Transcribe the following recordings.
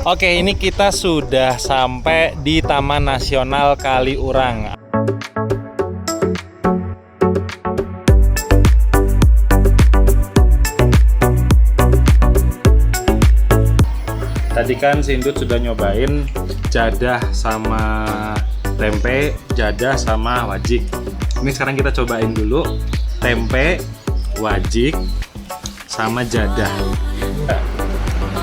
Oke, ini kita sudah sampai di Taman Nasional Kaliurang. Tadi kan Sindut sudah nyobain jadah sama tempe, jadah sama wajik. Ini sekarang kita cobain dulu tempe, wajik, sama jadah.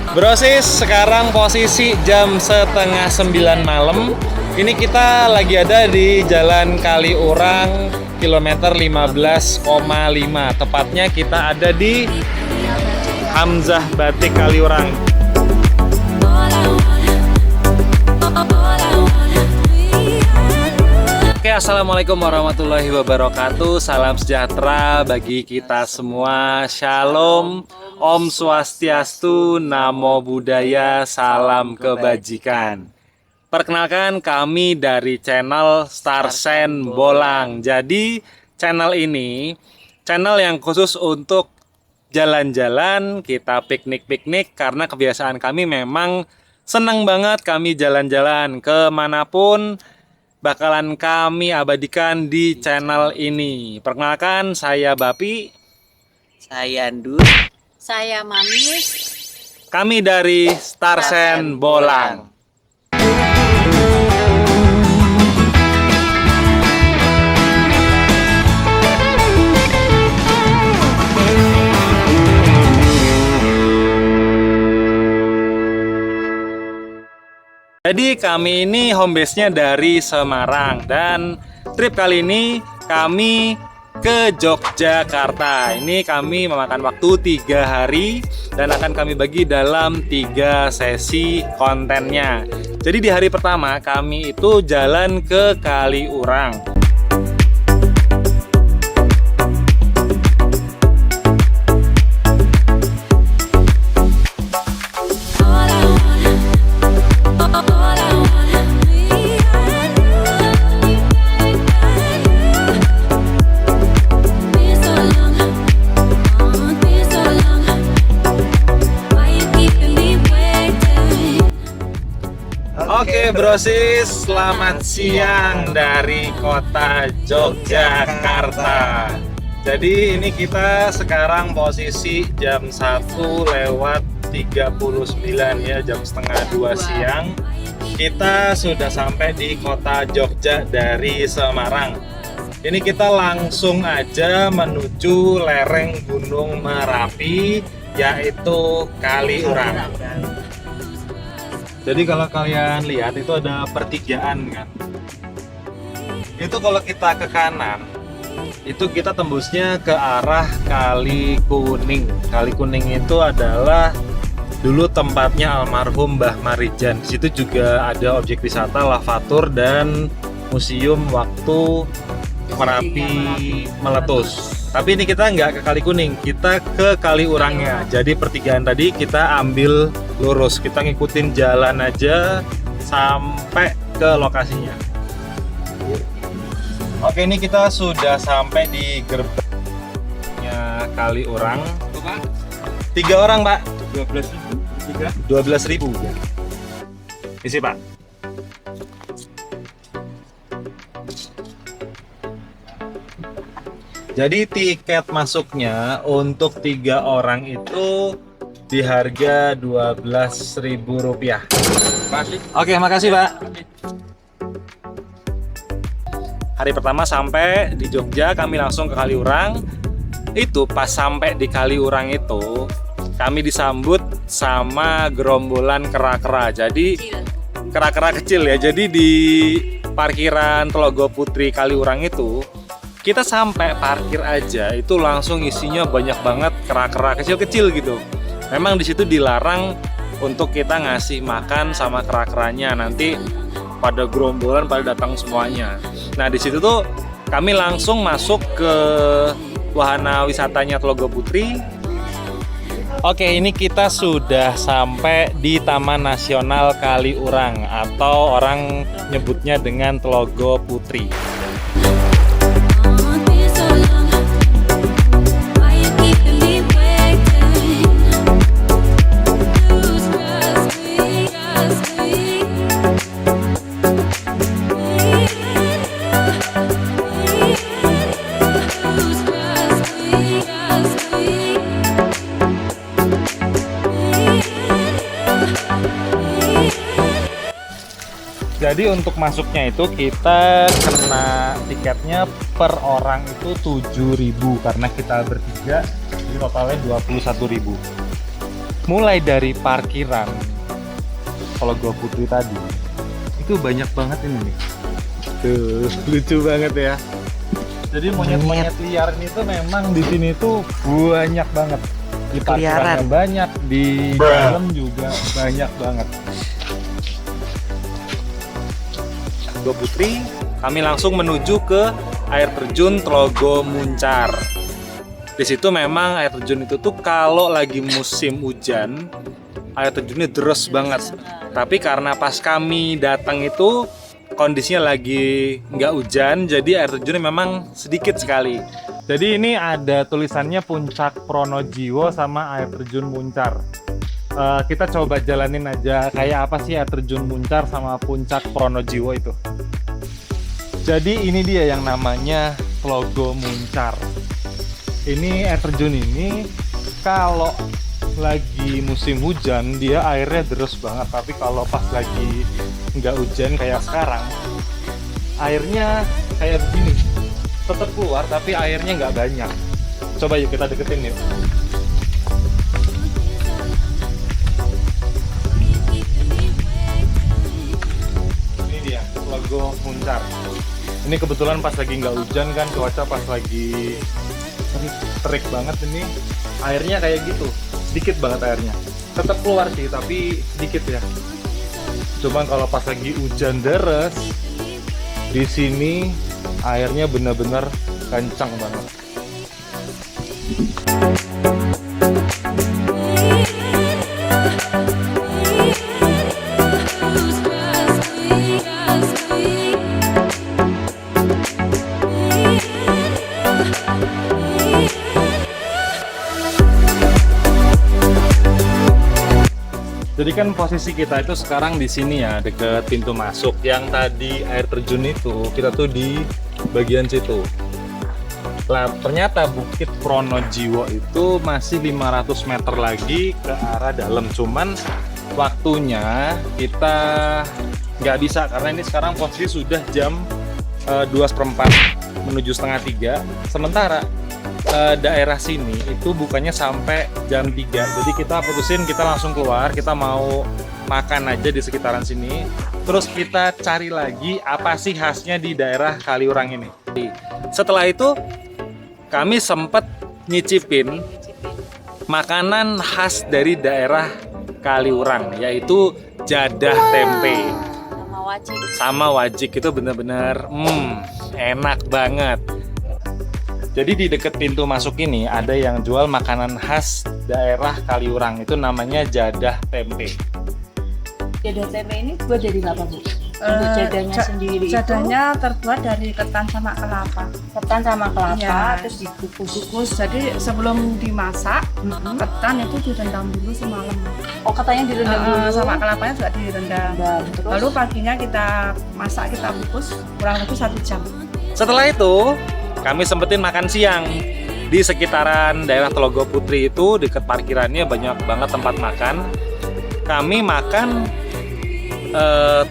Brosis, sekarang posisi jam setengah 9 malam. Ini kita lagi ada di Jalan Kaliurang, kilometer 15,5. Tepatnya kita ada di Hamzah Batik Kaliurang. Oke, assalamualaikum warahmatullahi wabarakatuh. Salam sejahtera bagi kita semua. Shalom, Om Swastiastu, Namo Buddhaya, salam kebajikan. Perkenalkan, kami dari channel Starsen Bolang. Jadi channel ini channel yang khusus untuk jalan-jalan, kita piknik-piknik, karena kebiasaan kami memang senang banget kami jalan-jalan kemanapun. Bakalan kami abadikan di channel ini. Perkenalkan, saya Bapi, Saya Andur, saya Mamis. kami dari Starsen Bolang. Jadi kami ini home base-nya dari Semarang, dan trip kali ini kami ke Yogyakarta. Ini kami memakan waktu 3 hari dan akan kami bagi dalam 3 sesi kontennya. Jadi di hari pertama kami itu jalan ke Kaliurang. Oke brosis, selamat siang dari kota Yogyakarta. Jadi ini kita sekarang posisi jam 1:39 ya, jam setengah 2 siang. Kita sudah sampai di kota Jogja dari Semarang. Ini kita langsung aja menuju lereng Gunung Merapi, yaitu Kaliurang. Jadi kalau kalian lihat itu ada pertigaan kan. Itu kalau kita ke kanan, itu kita tembusnya ke arah Kali Kuning. Kali Kuning itu adalah dulu tempatnya almarhum Mbah Marijan. Di situ juga ada objek wisata lavatur dan museum waktu Merapi meletus. Tapi ini kita nggak ke Kali Kuning, kita ke Kaliurangnya. Jadi pertigaan tadi kita ambil lurus, kita ngikutin jalan aja sampai ke lokasinya. Oke, ini kita sudah sampai di gerbangnya Kaliurang. 3 orang, Pak. 12.000. Isi, Pak. Jadi tiket masuknya untuk 3 orang itu di harga Rp12.000. Oke, makasih Pak. Hari pertama sampai di Jogja, kami langsung ke Kaliurang. Itu pas sampai di Kaliurang itu, kami disambut sama gerombolan kera-kera. Jadi kera-kera kecil ya. Jadi di parkiran Telaga Putri Kaliurang itu, kita sampai parkir aja itu langsung isinya banyak banget kera-kera kecil-kecil gitu. Memang di situ dilarang untuk kita ngasih makan sama kera-keranya. Nanti pada gerombolan pada datang semuanya. Nah di situ tuh kami langsung masuk ke wahana wisatanya Telaga Putri. Oke, ini kita sudah sampai di Taman Nasional Kaliurang, atau orang nyebutnya dengan Telaga Putri. Jadi untuk masuknya itu kita kena tiketnya per orang itu 7.000 karena kita bertiga, jadi totalnya 21.000. Mulai dari parkiran Telaga Putri tadi itu banyak banget ini nih. Tuh, lucu banget ya. Jadi monyet-monyet liar ini tuh memang di sini tuh banyak banget. Di parkirannya banyak, di dalam juga banyak banget. Telaga Putri, kami langsung menuju ke air terjun Telaga Muncar. Di situ memang air terjun itu tuh kalau lagi musim hujan, air terjunnya deras banget. Tapi karena pas kami datang itu kondisinya lagi nggak hujan, jadi air terjunnya memang sedikit sekali. Jadi ini ada tulisannya Puncak Pronojiwo sama air terjun Muncar. Kita coba jalanin aja kayak apa sih air terjun Muncar sama Puncak Pronojiwo itu. Jadi ini dia yang namanya Telaga Muncar. Ini air terjun ini kalau lagi musim hujan dia airnya deras banget, tapi kalau pas lagi nggak hujan kayak sekarang airnya kayak begini, tetap keluar tapi airnya nggak banyak. Coba yuk kita deketin yuk. Ini dia Telaga Muncar. Ini kebetulan pas lagi nggak hujan kan, cuaca pas lagi terik banget, ini airnya kayak gitu, sedikit banget airnya, tetap keluar sih tapi sedikit ya. Cuman kalau pas lagi hujan deras di sini airnya benar-benar kencang banget. Jadi kan posisi kita itu sekarang di sini ya, deket pintu masuk. Yang tadi air terjun itu kita tuh di bagian situ. Lah ternyata Bukit Pronojiwo itu masih 500 meter lagi ke arah dalam. Cuman waktunya kita nggak bisa karena ini sekarang posisi sudah jam 2:04 menuju setengah 3. Sementara daerah sini itu bukannya sampai jam 3. Jadi kita putusin kita langsung keluar, kita mau makan aja di sekitaran sini. Terus kita cari lagi apa sih khasnya di daerah Kaliurang ini. Setelah itu kami sempat nyicipin makanan khas dari daerah Kaliurang, yaitu jadah tempe sama wajik. Itu bener-bener enak banget. Jadi di dekat pintu masuk ini ada yang jual makanan khas daerah Kaliurang, itu namanya jadah tempe. Jadah tempe ini buat dari apa, Bu? Untuk jadahnya sendiri jadahnya terbuat dari ketan sama kelapa. ketan sama kelapa, Iya. terus Dikukus. Jadi sebelum dimasak, ketan itu direndam dulu semalam. oh katanya direndam dulu Sama kelapanya juga direndam. Terus? Lalu paginya kita masak, kita kukus kurang lebih 1 jam. Setelah itu kami sempetin makan siang di sekitaran daerah Telaga Putri itu, dekat parkirannya banyak banget tempat makan. Kami makan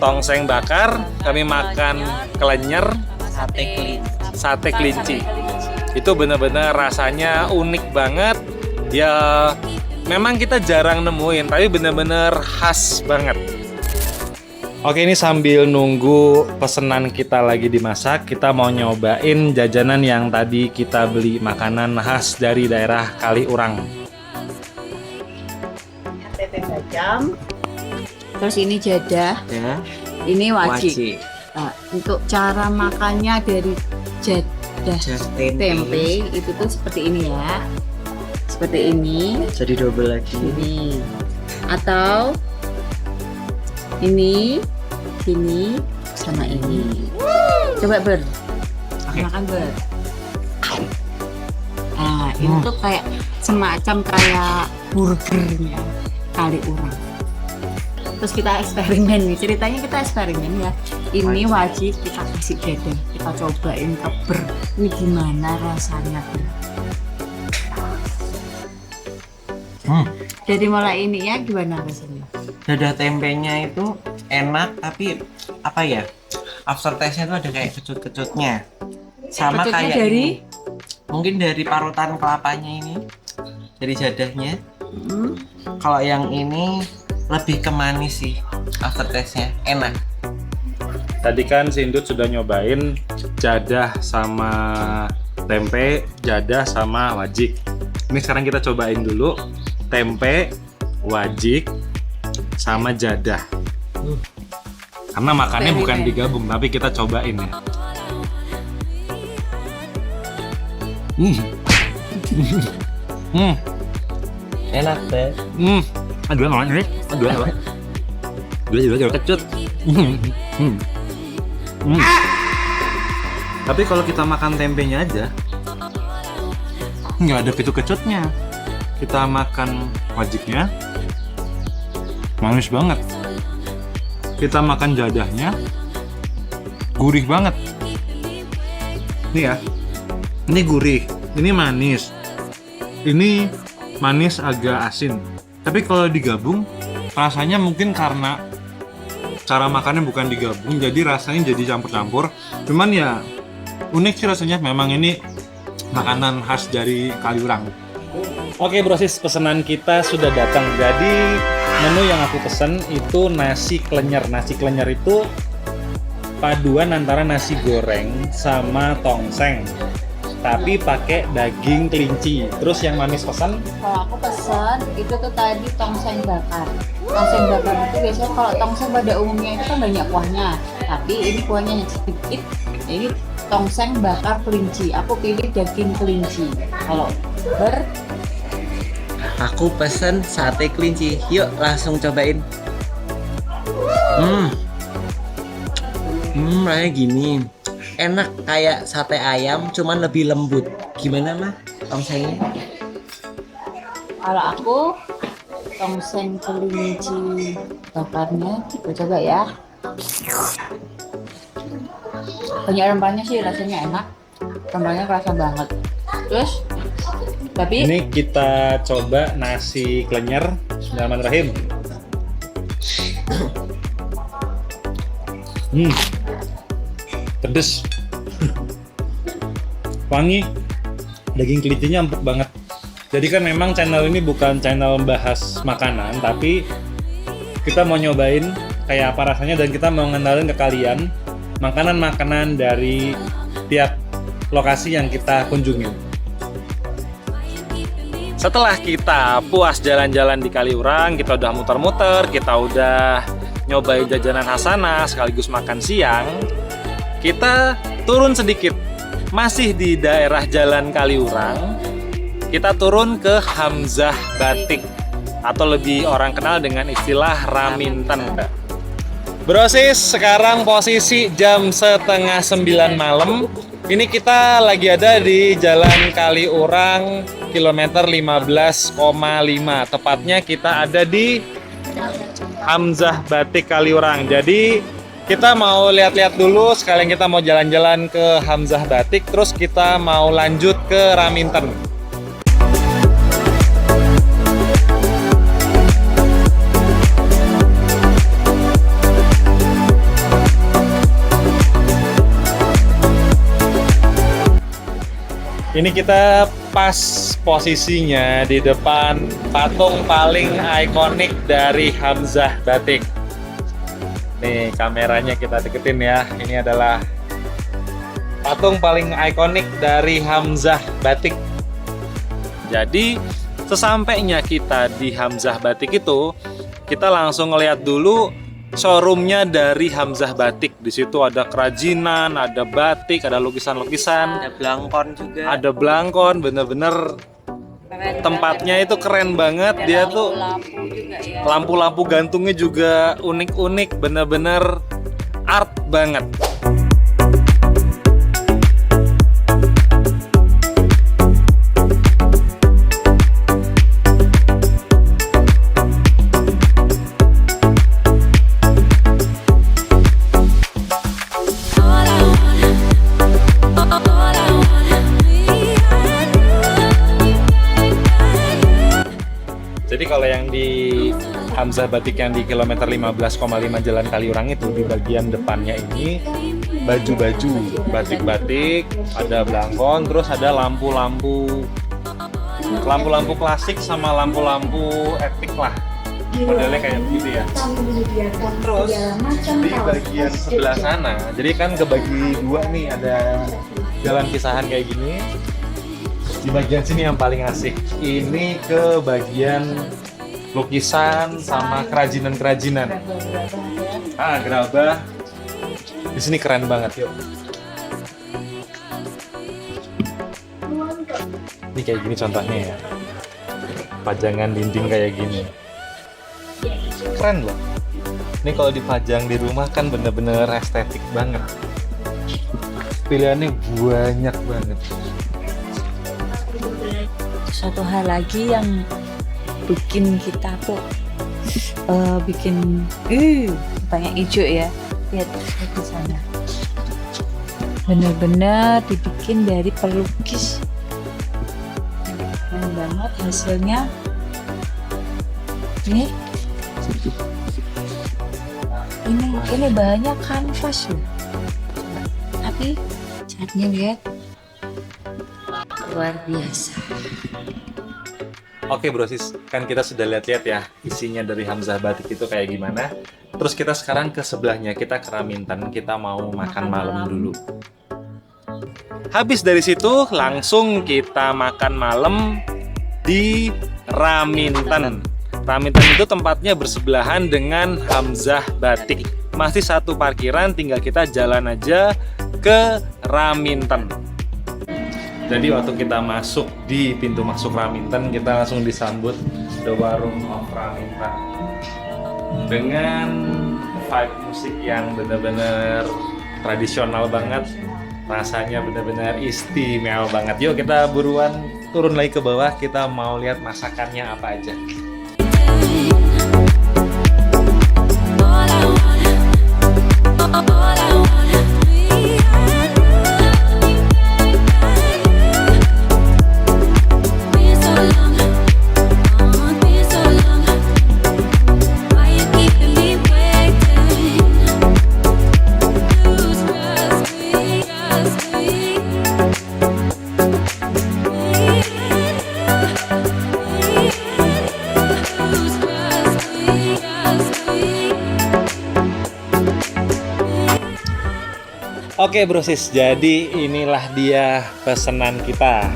tongseng bakar, kami makan kelenyer, sate kelinci. Itu benar-benar rasanya unik banget. Ya memang kita jarang nemuin, tapi benar-benar khas banget. Oke, ini sambil nunggu pesanan kita lagi dimasak, kita mau nyobain jajanan yang tadi kita beli, makanan khas dari daerah Kaliurang. tempe bacem, terus ini jadah, ini wajik. Nah, untuk cara makannya dari jadah tempe itu tuh seperti ini ya, seperti ini. Jadi double lagi. Ini atau ini, sini sama ini. Coba makan ber. Nah, ini tuh kayak semacam kayak burgernya Kaliurang. Terus kita eksperimen nih, ceritanya kita eksperimen ya. Ini wajib kita kasih jadah, kita cobain ke ber. Ini gimana rasanya ber? Dari mulai ini ya gimana rasanya? Dadah tempenya itu enak, tapi apa ya? Aftertaste-nya tuh ada kayak kecut-kecutnya. Sama Kecutnya kayak dari? ini. Mungkin dari parutan kelapanya ini, dari jadahnya. Kalau yang ini lebih ke manis sih, aftertaste-nya enak. Tadi kan si Indut sudah nyobain jadah sama tempe, jadah sama wajik. Ini sekarang kita cobain dulu tempe, wajik, sama jadah. Karena makannya bukan digabung, tapi kita cobain ya. Enak deh. Aduh, nggak ini. Aduh, apa? Dua juga kecut. Tapi kalau kita makan tempenya aja, nggak ada kecut-kecutnya. Kita makan wajiknya, manis banget. Kita makan jadahnya, gurih banget. Ini ya, ini gurih, ini manis, ini manis agak asin. Tapi kalau digabung, rasanya mungkin karena cara makannya bukan digabung, jadi rasanya jadi campur-campur. Cuman ya unik sih rasanya. Memang ini makanan khas dari Kaliurang. Oke brosis, pesanan kita sudah datang. Jadi menu yang aku pesen itu nasi klenyer. Nasi klenyer itu paduan antara nasi goreng sama tongseng, tapi pakai daging kelinci. Terus yang manis pesan? Kalau aku pesen itu tuh tadi tongseng bakar. Tongseng bakar itu biasanya kalau tongseng pada umumnya itu kan banyak kuahnya, tapi ini kuahnya sedikit. Ini tongseng bakar kelinci. Aku pilih daging kelinci. Kalau Aku pesen sate kelinci. Yuk langsung cobain. Rasanya gini. Enak kayak sate ayam, cuman lebih lembut. Gimana mah tongsengnya? Kalau aku tongseng kelinci bakarnya, kita coba ya. Banyak rempahnya sih, rasanya enak. Rempahnya kerasa banget. Terus, tapi Ini kita coba nasi klenyer. Bismillahirrahmanirrahim. Pedes. Wangi. Daging kelincinya empuk banget. Jadi kan memang channel ini bukan channel membahas makanan, tapi kita mau nyobain kayak apa rasanya dan kita mau ngenalin ke kalian makanan-makanan dari tiap lokasi yang kita kunjungi. Setelah kita puas jalan-jalan di Kaliurang, kita udah muter-muter, kita udah nyobain jajanan Hasanah sekaligus makan siang, kita turun sedikit. Masih di daerah Jalan Kaliurang, kita turun ke Hamzah Batik atau lebih orang kenal dengan istilah Raminten. Brosis, sekarang posisi jam 8:30 malam. Ini kita lagi ada di Jalan Kaliurang, kilometer 15,5. Tepatnya kita ada di Hamzah Batik Kaliurang. Jadi kita mau lihat-lihat dulu, sekalian kita mau jalan-jalan ke Hamzah Batik, terus kita mau lanjut ke Raminten. Ini kita pas posisinya di depan patung paling ikonik dari Hamzah Batik. Nih kameranya kita deketin ya. Ini adalah patung paling ikonik dari Hamzah Batik. Jadi sesampainya kita di Hamzah Batik itu, kita langsung ngeliat dulu showroomnya dari Hamzah Batik. Di situ ada kerajinan, ada batik, ada lukisan-lukisan, Ada belangkon juga. ada belangkon. Bener-bener tempatnya itu keren banget. Dia tuh lampu juga ya. lampu-lampu gantungnya juga unik-unik, bener-bener art banget. Jadi kalau yang Hamzah Batik yang di kilometer 15,5 Jalan Kaliurang itu, di bagian depannya ini baju-baju batik-batik, ada belangkon, terus ada lampu-lampu klasik sama lampu-lampu etik lah, modelnya kayak begitu ya. Terus di bagian sebelah sana, jadi kan kebagi dua nih, ada jalan pisahan kayak gini. Di bagian sini yang paling asik, ini ke bagian lukisan sama kerajinan-kerajinan. Gerabah. Di sini keren banget, yuk. Ini kayak gini contohnya ya. Pajangan dinding kayak gini. Keren loh. Ini kalau dipajang di rumah kan bener-bener estetik banget. Pilihannya banyak banget. Satu hal lagi yang bikin kita tuh bikin banyak hijau ya. Lihat di sana. Bener-bener dibikin dari pelukis. Keren banget hasilnya. Ini banyak kanvas loh. Tapi catnya lihat luar biasa. Oke brosis, kan kita sudah lihat-lihat ya isinya dari Hamzah Batik itu kayak gimana. Terus kita sekarang ke sebelahnya, kita ke Raminten, kita mau makan malam dulu. Habis dari situ langsung kita makan malam di Raminten. Raminten itu tempatnya bersebelahan dengan Hamzah Batik. Masih satu parkiran, tinggal kita jalan aja ke Raminten. Jadi waktu kita masuk di pintu masuk Raminten, kita langsung disambut The Warung of Raminten dengan vibe musik yang benar-benar tradisional banget, rasanya benar-benar istimewa banget. Yuk kita buruan turun lagi ke bawah, kita mau lihat masakannya apa aja. Oke brosis, jadi inilah dia pesanan kita.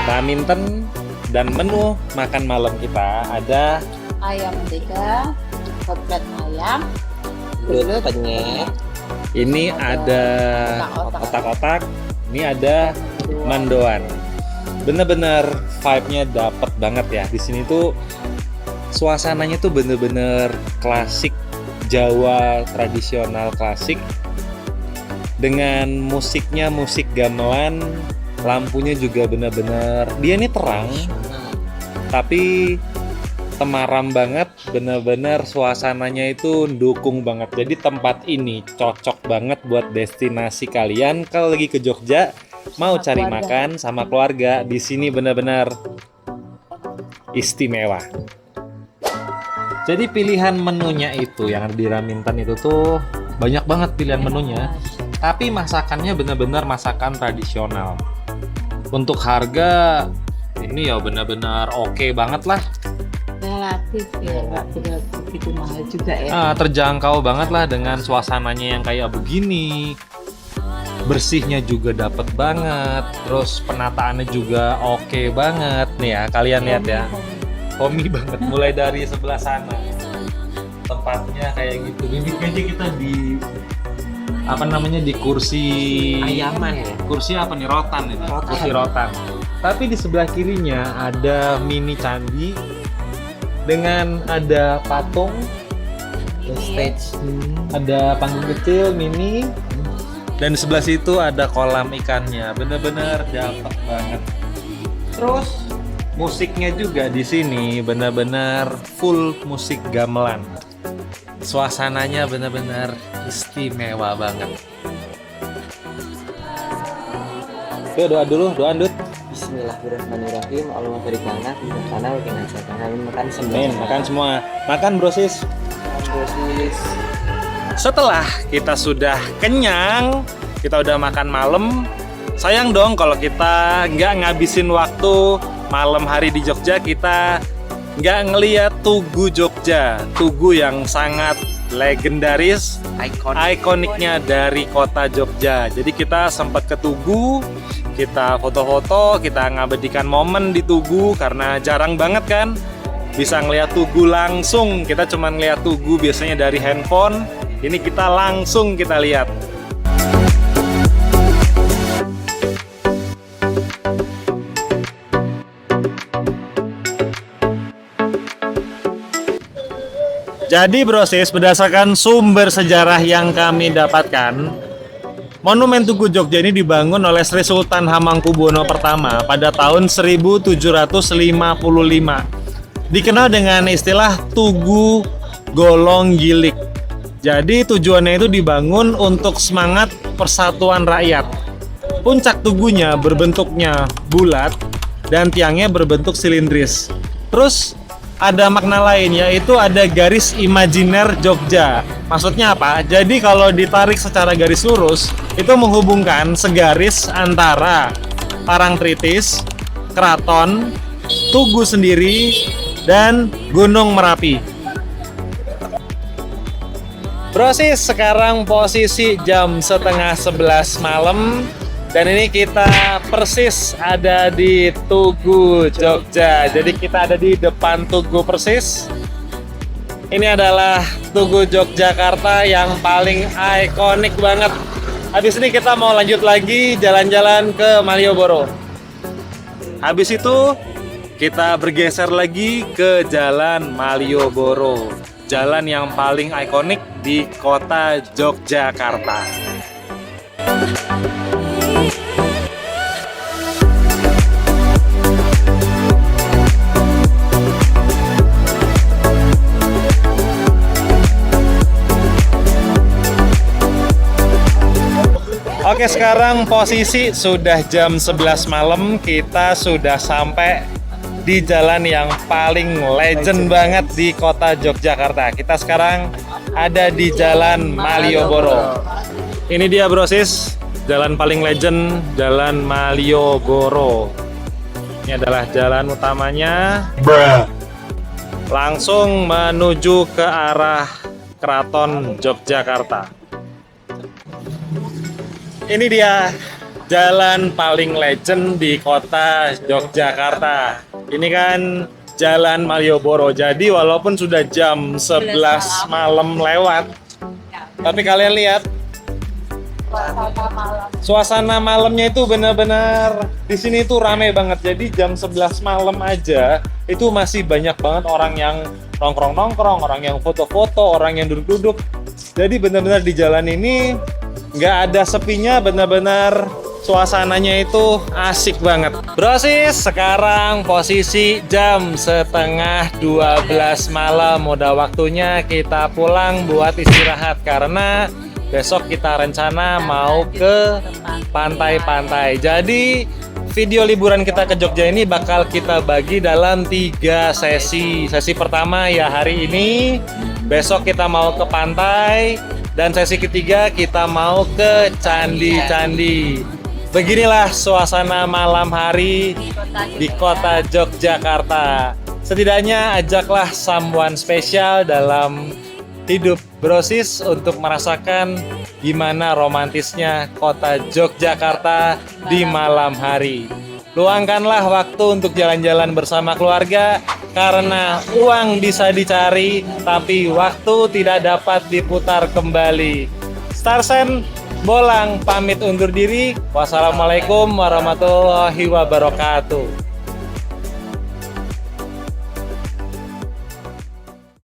Raminten dan menu makan malam kita ada Ayam mentega, kotlet ayam, Belut penyet. ini ada otak-otak, ini ada mendoan. Bener-bener vibe-nya dapet banget ya. Di sini tuh suasananya tuh bener-bener klasik Jawa tradisional klasik. Dengan musiknya musik gamelan, lampunya juga benar-benar dia ini terang tapi temaram banget, benar-benar suasananya itu dukung banget. Jadi tempat ini cocok banget buat destinasi kalian kalau lagi ke Jogja mau cari makan sama keluarga. Di sini benar-benar istimewa. Jadi pilihan menunya itu yang ada di Raminten itu tuh banyak banget pilihan menunya. Tapi masakannya benar-benar masakan tradisional. Untuk harga ini ya benar-benar oke banget lah. relatif ya, nggak begitu mahal juga ya. Terjangkau banget lah dengan suasananya yang kayak begini. Bersihnya juga dapet banget. Terus penataannya juga oke banget. Nih ya, kalian lihat ya. Homey banget mulai dari sebelah sana. Tempatnya kayak gitu. Ini aja kita di di kursi Ayaman ya? Kursi apa nih? Rotan ini. Kursi rotan. Tapi di sebelah kirinya ada mini candi dengan ada patung, Stage. ada panggung kecil mini, dan di sebelah situ ada kolam ikannya. Bener-bener dapet banget. Terus musiknya juga di sini bener-bener full musik gamelan. Suasananya bener-bener istimewa banget. Yuk doa dulu, doa Andut. Bismillahirrahmanirrahim. Allahumma barik lana fi sana wa qina adzabannar. Makan semua. Amin, makan semua. Makan brosis. Brosis. Setelah kita sudah kenyang, kita udah makan malam, sayang dong kalau kita nggak ngabisin waktu malam hari di Jogja, kita nggak ngeliat Tugu Jogja. Tugu yang sangat legendaris, ikoniknya dari kota Jogja. Jadi kita sempat ke Tugu, kita foto-foto, kita ngabadikan momen di Tugu karena jarang banget kan bisa ngeliat Tugu langsung. Kita cuma ngeliat Tugu biasanya dari handphone, ini kita langsung kita lihat. Jadi brosis, berdasarkan sumber sejarah yang kami dapatkan, Monumen Tugu Jogja ini dibangun oleh Sri Sultan Hamengkubuwono I pada tahun 1755. Dikenal dengan istilah Tugu Golong Gilik. Jadi tujuannya itu dibangun untuk semangat persatuan rakyat. Puncak tugunya berbentuknya bulat dan tiangnya berbentuk silindris. Terus ada makna lain, yaitu ada garis imajiner Jogja. Maksudnya apa? Jadi kalau ditarik secara garis lurus, itu menghubungkan segaris antara Parangtritis, Keraton, Tugu sendiri, dan Gunung Merapi. Brosis, sekarang posisi jam setengah 11 malam. Dan ini kita persis ada di Tugu Jogja. Jadi kita ada di depan Tugu persis. Ini adalah Tugu Yogyakarta yang paling ikonik banget. Habis ini kita mau lanjut lagi jalan-jalan ke Malioboro. Habis itu kita bergeser lagi ke Jalan Malioboro. Jalan yang paling ikonik di kota Yogyakarta. Oke, sekarang posisi sudah jam 11 malam. Kita sudah sampai di jalan yang paling legend banget di kota Yogyakarta. Kita sekarang ada di Jalan Malioboro. Ini dia brosis, jalan paling legend, Jalan Malioboro. Ini adalah jalan utamanya. Langsung menuju ke arah Keraton Yogyakarta. Ini dia jalan paling legend di kota Yogyakarta. Ini kan Jalan Malioboro. Jadi walaupun sudah jam 11 malam lewat, tapi kalian lihat suasana malamnya itu benar-benar di sini tuh rame banget. Jadi jam 11 malam aja itu masih banyak banget orang yang nongkrong-nongkrong, orang yang foto-foto, orang yang duduk-duduk. Jadi benar-benar di jalan ini nggak ada sepinya, benar-benar suasananya itu asik banget. Brosis, sekarang posisi jam setengah 12 malam. Udah waktunya kita pulang buat istirahat karena besok kita rencana mau ke pantai-pantai. Jadi video liburan kita ke Jogja ini bakal kita bagi dalam 3 sesi. Sesi pertama ya hari ini, besok kita mau ke pantai, dan sesi ketiga kita mau ke candi-candi. Beginilah suasana malam hari di kota Yogyakarta. Setidaknya ajaklah someone spesial dalam hidup brosis untuk merasakan gimana romantisnya kota Yogyakarta di malam hari. Luangkanlah waktu untuk jalan-jalan bersama keluarga, karena uang bisa dicari, tapi waktu tidak dapat diputar kembali. Starsen Bolang pamit undur diri. Wassalamualaikum warahmatullahi wabarakatuh.